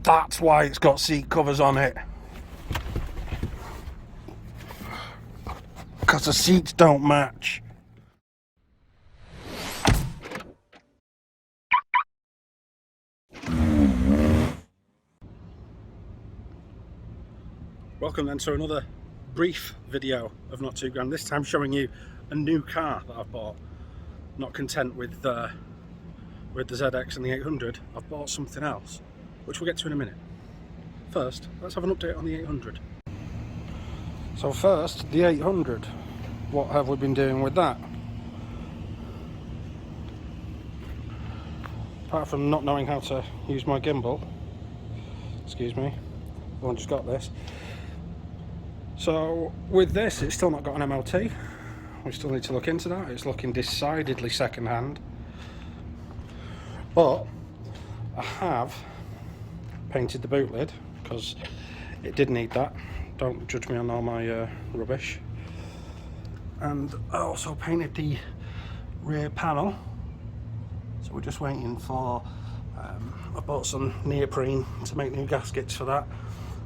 That's why it's got seat covers on it. Because the seats don't match. Welcome then to another brief video of Not Too Grand. This time showing you a new car that I've bought. Not content with the ZX and the 800, I've bought something else, which we'll get to in a minute. First, let's have an update on the 800. So first, the 800. What have we been doing with that? Apart from not knowing how to use my gimbal. Excuse me, I've just got this. So with this, it's still not got an MOT. We still need to look into that. It's looking decidedly second hand. But I have painted the boot lid because it did need that. Don't judge me on all my rubbish. And I also painted the rear panel. So we're just waiting for, I bought some neoprene to make new gaskets for that.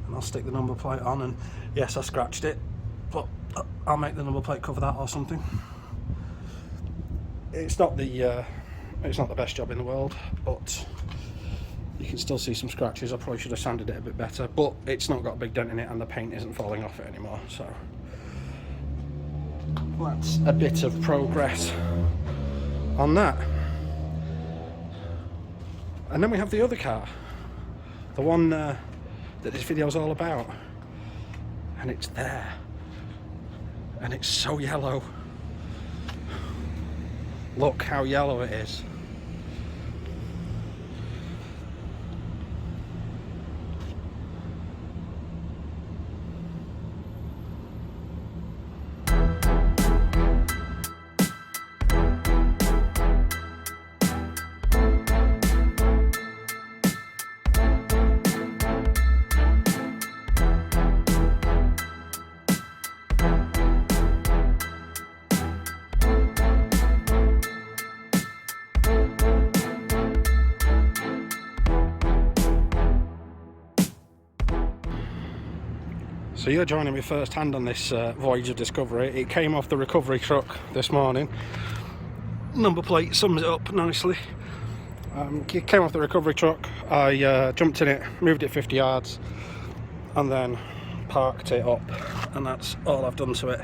And I'll stick the number plate on, and yes, I scratched it, but I'll make the number plate cover that or something. It's not the best job in the world, but you can still see some scratches. I probably should have sanded it a bit better, but it's not got a big dent in it and the paint isn't falling off it anymore, so that's a bit of progress on that. And then we have the other car, the one that this video is all about, and it's there, and it's so yellow. Look how yellow it is. So you're joining me first hand on this voyage of discovery. It came off the recovery truck this morning. Number plate sums it up nicely. It came off the recovery truck. I jumped in it, moved it 50 yards, and then parked it up. And that's all I've done to it.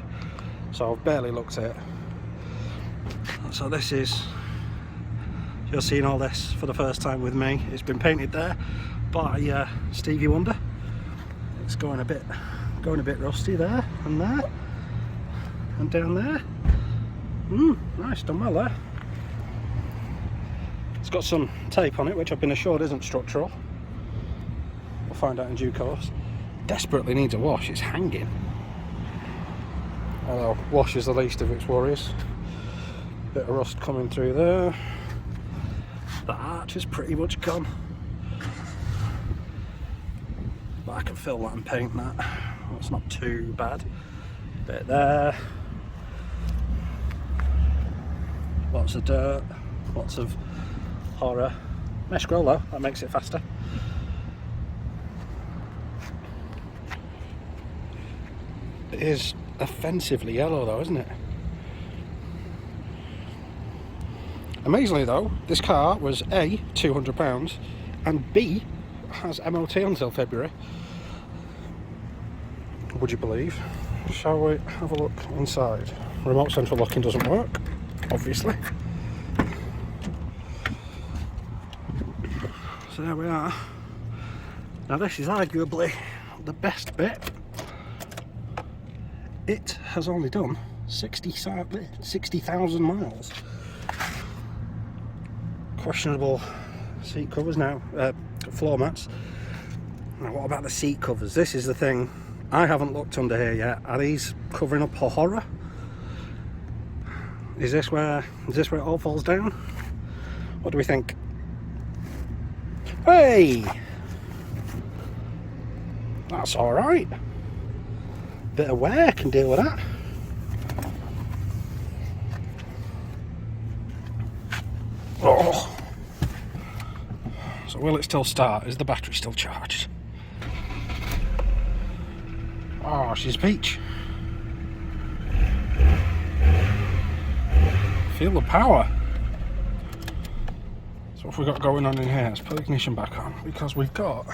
So I've barely looked at it. So this is, you're seeing all this for the first time with me. It's been painted there by Stevie Wonder. It's going a bit rusty there and down there. Nice, done well there. It's got some tape on it, which I've been assured isn't structural. We'll find out in due course. Desperately needs a wash, it's hanging. Although wash is the least of its worries. Bit of rust coming through there. The arch is pretty much gone, but I can fill that and paint that. It's not too bad. Bit there. Lots of dirt. Lots of horror. Mesh grill though, that makes it faster. It is offensively yellow though, isn't it? Amazingly though, this car was A, £200, and B, has MOT until February. Would you believe? Shall we have a look inside? Remote central locking doesn't work, obviously. So there we are. Now this is arguably the best bit. It has only done 60,000 miles. Questionable seat covers now, floor mats. Now what about the seat covers? This is the thing. I haven't looked under here yet. Are these covering up a horror? Is this where it all falls down? What do we think? Hey! That's alright. Bit of wear can deal with that. Oh. So will it still start? Is the battery still charged? Oh, she's peach. Feel the power. So what have we got going on in here? Let's put the ignition back on, because we've got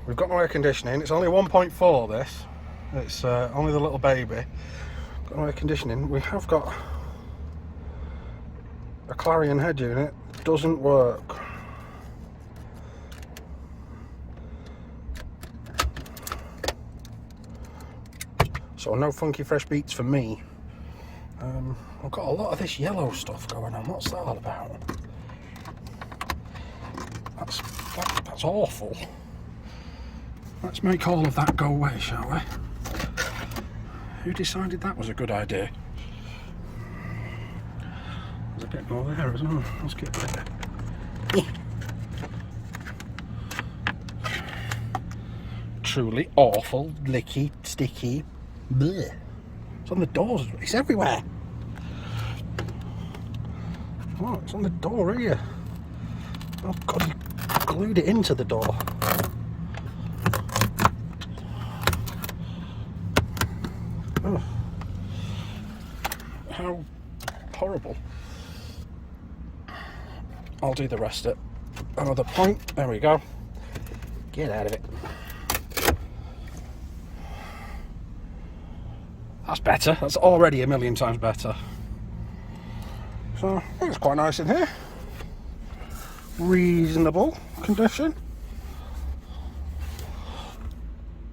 no air conditioning. It's only 1.4 this. It's only the little baby. Got no air conditioning. We have got a Clarion head unit. Doesn't work. So no funky fresh beats for me. I've got a lot of this yellow stuff going on. What's that all about? That's awful. Let's make all of that go away, shall we? Who decided that was a good idea? There's a bit more there as well. Let's get there. Truly awful, licky, sticky. Blech. It's on the doors. It's everywhere. Oh, it's on the door here. Oh God, you glued it into the door. Oh. How horrible. I'll do the rest at another point. There we go. Get out of it. That's better. That's already a million times better. So, I think it's quite nice in here. Reasonable condition.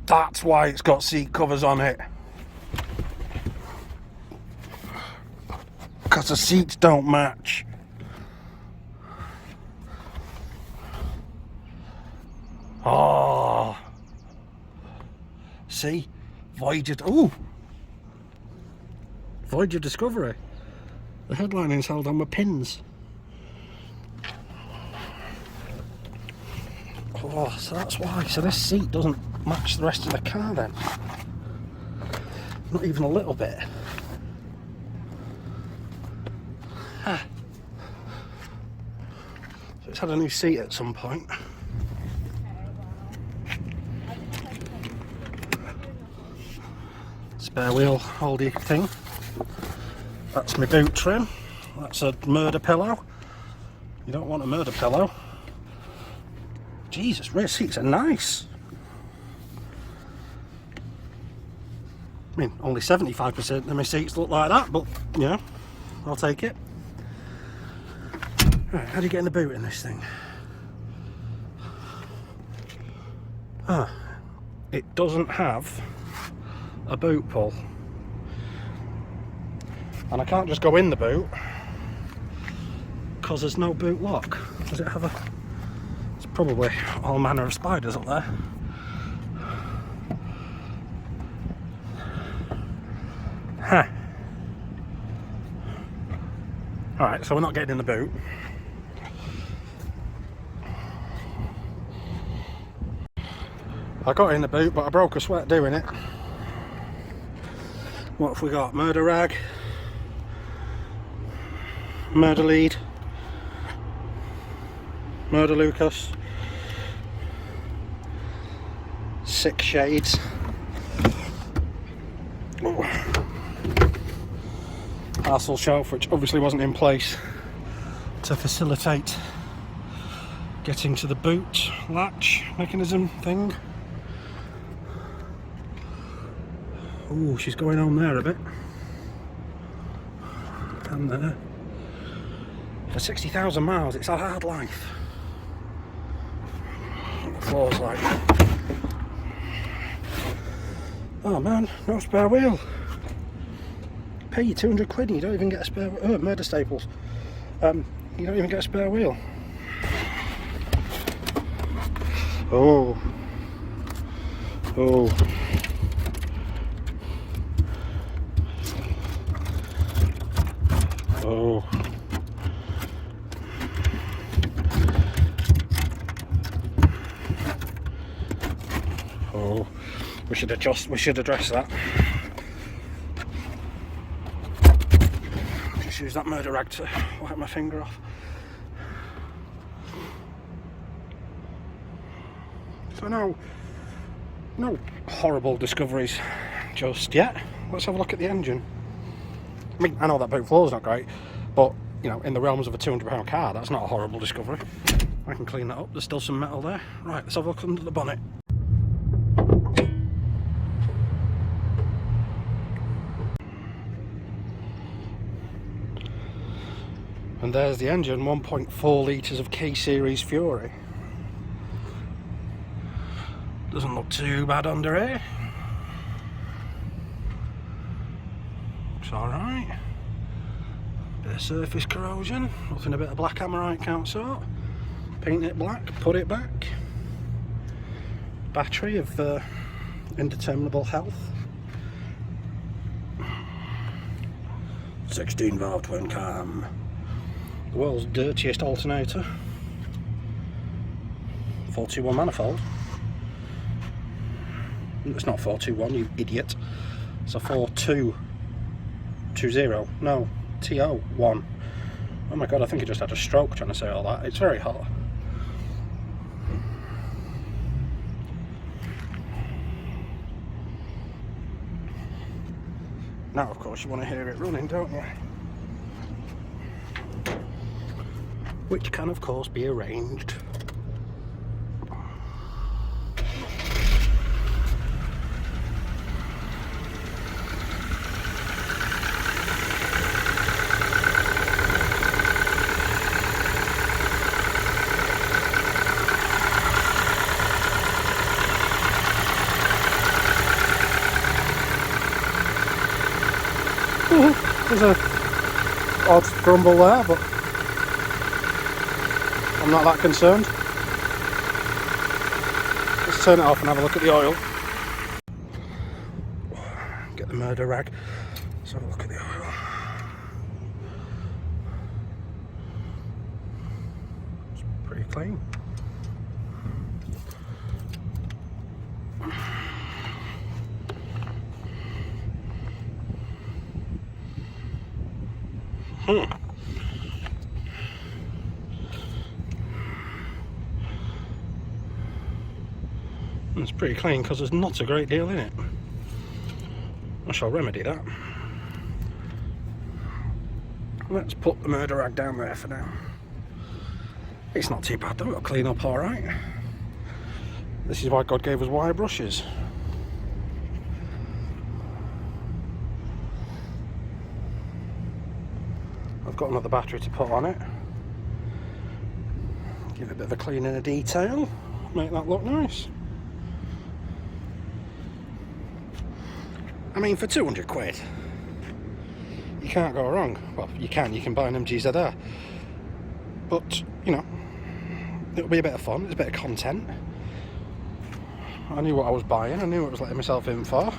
That's why it's got seat covers on it. Because the seats don't match. Oh. See? Voyage of... Ooh! Voyage of Discovery. The headlining's held on with pins. Oh, so that's why. So this seat doesn't match the rest of the car then. Not even a little bit. Huh. So it's had a new seat at some point. Spare wheel holdy thing. That's my boot trim. That's a murder pillow. You don't want a murder pillow. Jesus, rear seats are nice. I mean, only 75% of my seats look like that, but you know, I'll take it. Right, how do you get in the boot in this thing? Ah, it doesn't have a boot pull. And I can't just go in the boot because there's no boot lock. Does it have a... It's probably all manner of spiders up there. Huh. Alright, so we're not getting in the boot. I got in the boot, but I broke a sweat doing it. What have we got? Murder rag. Murder lead. Murder Lucas. 6 shades. Oh. Parcel shelf, which obviously wasn't in place to facilitate getting to the boot latch mechanism thing. Oh, she's going on there a bit. And there. For 60,000 miles, it's a hard life. What the floor's like. Oh man, no spare wheel. Pay you 200 quid and you don't even get a spare wheel. Oh, murder staples. You don't even get a spare wheel. Oh. Oh. Oh. Oh. We should address that. Just use that murder rag to wipe my finger off. So no horrible discoveries just yet. Let's have a look at the engine. I mean, I know that boot floor's not great, but you know, in the realms of a £200 car, that's not a horrible discovery. I can clean that up. There's still some metal there. Right, let's have a look under the bonnet. And there's the engine, 1.4 litres of K-Series Fury. Doesn't look too bad under here. Looks alright. Bit of surface corrosion, nothing a bit of black hammerite can't sort. Paint it black, put it back. Battery of indeterminable health. 16 valve twin cam. The world's dirtiest alternator. 421 manifold. It's not 421, you idiot. It's a 4220. No, TO1. Oh my god, I think I just had a stroke trying to say all that. It's very hot. Now, of course, you want to hear it running, don't you? Which can, of course, be arranged. There's a odd grumble there, but I'm not that concerned. Let's turn it off and have a look at the oil. Get the murder rag. Let's have a look at the oil. It's pretty clean. It's pretty clean because there's not a great deal in it. I shall remedy that. Let's put the murder rag down there for now. It's not too bad though, it'll clean up alright. This is why God gave us wire brushes. I've got another battery to put on it. Give it a bit of a clean and a detail. Make that look nice. I mean, for 200 quid, you can't go wrong. Well, you can buy an MGZR. But, you know, it'll be a bit of fun, it's a bit of content. I knew what I was buying, I knew what I was letting myself in for.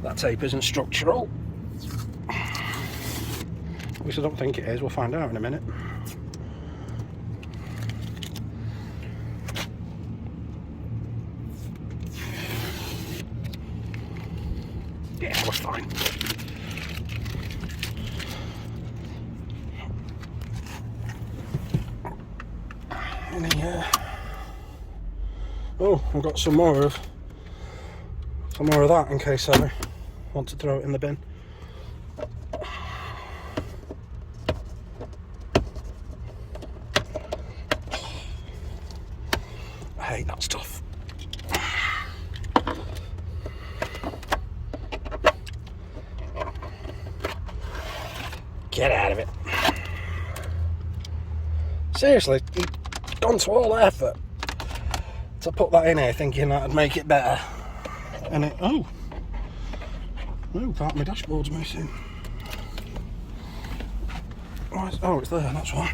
That tape isn't structural. At least I don't think it is, we'll find out in a minute. Yeah, we're fine. Oh, I've got some more of that in case I want to throw it in the bin. I hate that stuff. Get out of it. Seriously, you've gone to all the effort to put that in here thinking that'd make it better. And it, oh, part of my dashboard's missing. Oh, it's there, that's why.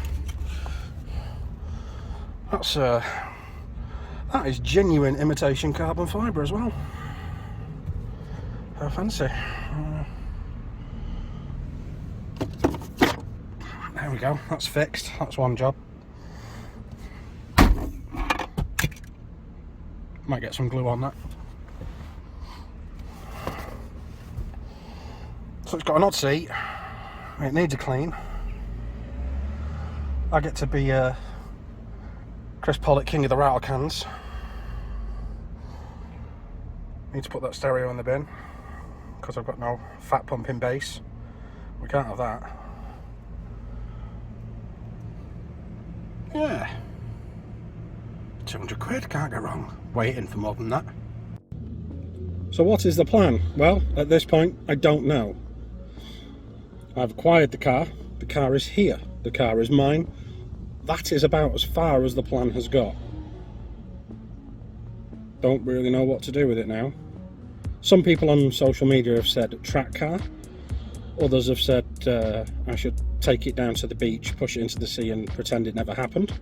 That is genuine imitation carbon fibre as well. How fancy. There we go, that's fixed, that's one job. Might get some glue on that. So it's got an odd seat, it needs a clean. I get to be Chris Pollock, king of the rattle cans. Need to put that stereo in the bin because I've got no fat pumping bass. We can't have that. Yeah. 200 quid, can't go wrong. Waiting for more than that. So what is the plan? Well, at this point, I don't know. I've acquired the car. The car is here. The car is mine. That is about as far as the plan has got. Don't really know what to do with it now. Some people on social media have said track car. Others have said I should take it down to the beach, push it into the sea and pretend it never happened.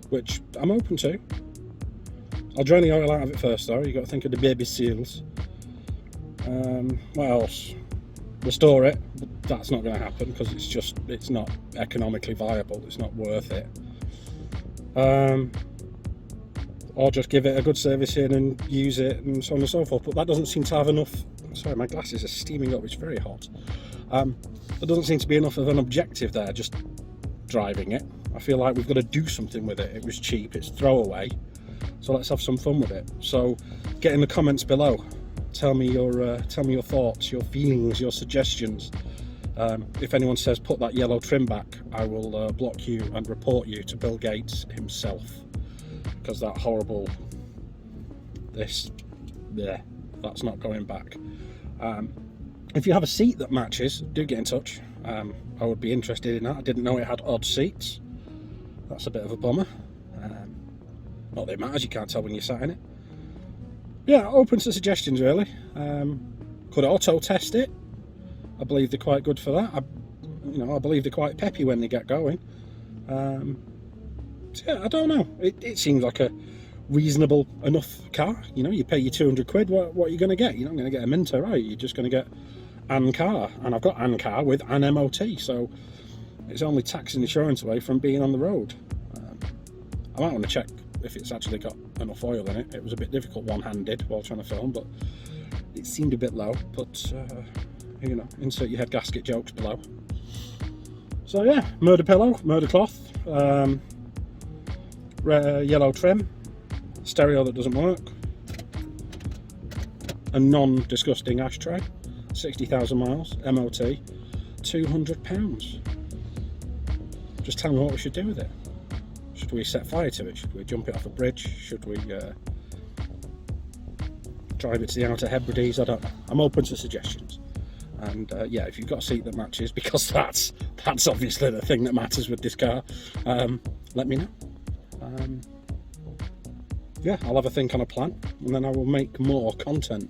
Which I'm open to. I'll drain the oil out of it first though. You've got to think of the baby seals. What else? Restore it, but that's not going to happen because it's not economically viable. It's not worth it. Or just give it a good service in and use it and so on and so forth. But that doesn't seem to have enough. Sorry, my glasses are steaming up. It's very hot. There doesn't seem to be enough of an objective there. Just driving it. I feel like we've got to do something with it. It was cheap. It's throwaway. So let's have some fun with it. So get in the comments below. Tell me your thoughts, your feelings, your suggestions. If anyone says put that yellow trim back, I will block you and report you to Bill Gates himself, because that horrible that's not going back. If you have a seat that matches, do get in touch. I would be interested in that. I didn't know it had odd seats. That's a bit of a bummer. Not that it matters, you can't tell when you're sat in it. Yeah, open to suggestions really. Could auto test it. I believe they're quite good for that. I believe they're quite peppy when they get going. So yeah, I don't know. It seems like a reasonable enough car. You know, you pay your 200 quid. What are you going to get? You're not going to get a Minter, right? You're just going to get an car, and I've got an car with an MOT, so it's only tax and insurance away from being on the road. I might want to check if it's actually got enough oil in it. It was a bit difficult one-handed while trying to film, but it seemed a bit low. But you know, insert your head gasket jokes below. So yeah, murder pillow, murder cloth, yellow trim, stereo that doesn't work, a non-disgusting ashtray, 60,000 miles, MOT, £200. Just tell me what we should do with it. Should we set fire to it? Should we jump it off a bridge? Should we drive it to the Outer Hebrides? I don't know. I'm open to suggestions. And yeah, if you've got a seat that matches, because that's obviously the thing that matters with this car, let me know. Yeah, I'll have a think on a plan, and then I will make more content.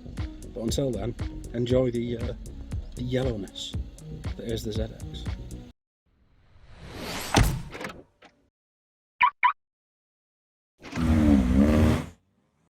But until then, enjoy the yellowness that is the ZX.